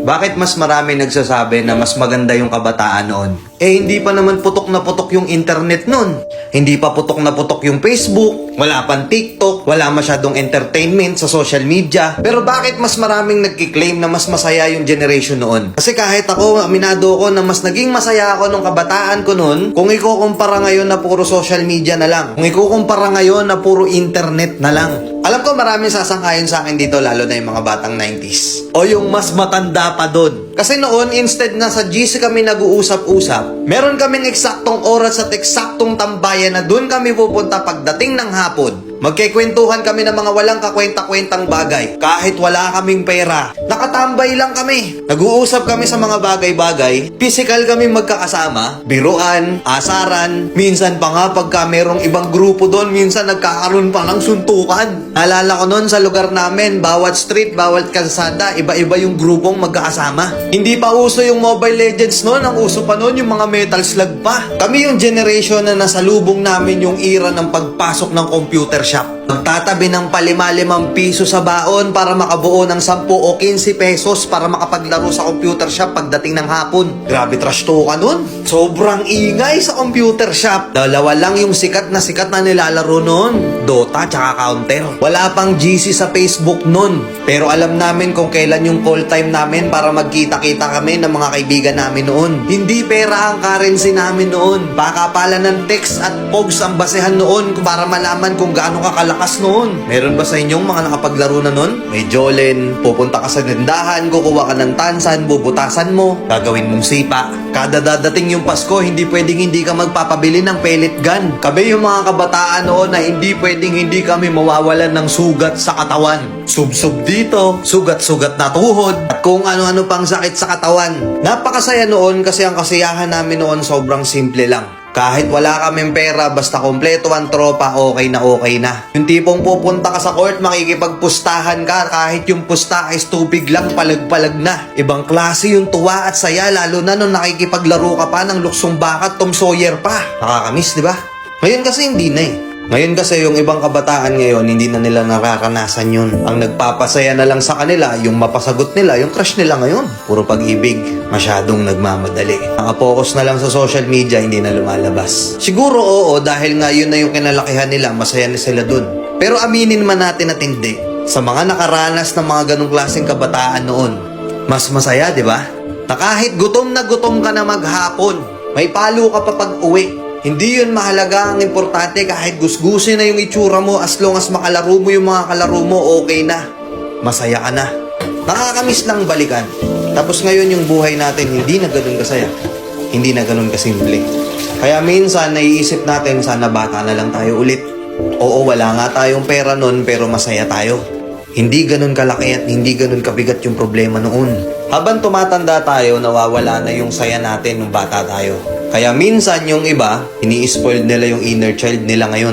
Bakit mas marami nagsasabi na mas maganda yung kabataan noon? Hindi pa naman putok na putok yung internet noon. Hindi pa putok na putok yung Facebook, wala pang TikTok, wala masyadong entertainment sa social media. Pero bakit mas maraming nagkiklaim na mas masaya yung generation noon? Kasi kahit ako, aminado ko na mas naging masaya ako nung kabataan ko noon kung ikukumpara ngayon na puro social media na lang. Kung ikukumpara ngayon na puro internet na lang. Alam ko maraming sasangkayon sa akin dito, lalo na yung mga batang 90s. O yung mas matanda pa doon. Kasi noon, instead na sa GC kami nag-uusap-usap, meron kaming eksaktong oras at eksaktong tambayan na doon kami pupunta pagdating ng hapon. Magkikwentuhan kami ng mga walang kakwenta-kwentang bagay. Kahit wala kaming pera, nakatambay lang kami. Nag-uusap kami sa mga bagay-bagay. Physical kami magkakasama, biruan, asaran. Minsan pa nga pagka merong ibang grupo doon, minsan nagkakaroon pa ng suntukan. Naalala ko noon sa lugar namin, bawat street, bawat kalsada, iba-iba yung grupong magkakasama. Hindi pa uso yung Mobile Legends noon, ang uso pa noon yung mga Metal Slug pa. Kami yung generation na nasalubong namin yung era ng pagpasok ng computer shop. Magtatabi ng ₱5 piso sa baon para makabuo ng 10 o 15 pesos para makapaglaro sa computer shop pagdating ng hapon. Grabe trash talk nun. Sobrang ingay sa computer shop. Dalawa lang yung sikat na nilalaro nun. Dota tsaka Counter. Wala pang GC sa Facebook nun. Pero alam namin kung kailan yung call time namin para magkita-kita kami ng mga kaibigan namin noon. Hindi pera ang currency namin noon. Pakapalan ng text at pogs ang basehan noon para malaman kung gaano kakalakas noon. Meron ba sa inyong mga nakapaglaro na noon? May Jolen, pupunta ka sa tindahan, kukuha ka ng tansan, bubutasan mo, gagawin mong sipa. Kada dadating yung Pasko, hindi pwedeng hindi ka magpapabili ng pellet gun. Kami yung mga kabataan noon na hindi pwedeng hindi kami mawawalan ng sugat sa katawan. Sub-sub dito, sugat-sugat na tuhod, at kung ano-ano pang sakit sa katawan. Napakasaya noon kasi ang kasiyahan namin noon sobrang simple lang. Kahit wala kaming pera, basta kompleto ang tropa, okay na okay na. Yung tipong pupunta ka sa court, makikipagpustahan ka, kahit yung pusta ay tubig lang, palag-palag na. Ibang klase yung tuwa at saya, lalo na nung nakikipaglaro ka pa ng luksong baka at Tom Sawyer pa. Nakakamiss, di ba? Ngayon kasi hindi na eh. Ngayon kasi yung ibang kabataan ngayon, hindi na nila nakakanasan yun. Ang nagpapasaya na lang sa kanila, yung mapasagot nila, yung crush nila ngayon. Puro pag-ibig, masyadong nagmamadali. Nakapokus na lang sa social media, hindi na lumalabas. Siguro oo, dahil nga yun na yung kinalakihan nila, masaya na sila dun. Pero aminin man natin at hindi, sa mga nakaranas ng mga ganong klaseng kabataan noon, mas masaya, di ba? Na kahit gutom na gutom ka na maghapon, may palo ka pa pag-uwi. Hindi yun mahalaga, ang importante kahit gusgusin na yung itsura mo, as long as makalaro mo yung mga kalaro mo, okay na. Masaya ka na. Nakakamiss lang balikan. Tapos ngayon yung buhay natin, hindi na ganun kasaya. Hindi na ganun kasimple. Kaya minsan, naiisip natin, sana bata na lang tayo ulit. Oo, wala nga tayong pera nun, pero masaya tayo. Hindi ganun kalaki at hindi ganun kabigat yung problema noon. Habang tumatanda tayo, nawawala na yung saya natin nung bata tayo. Kaya minsan yung iba, ini-spoiled nila yung inner child nila ngayon.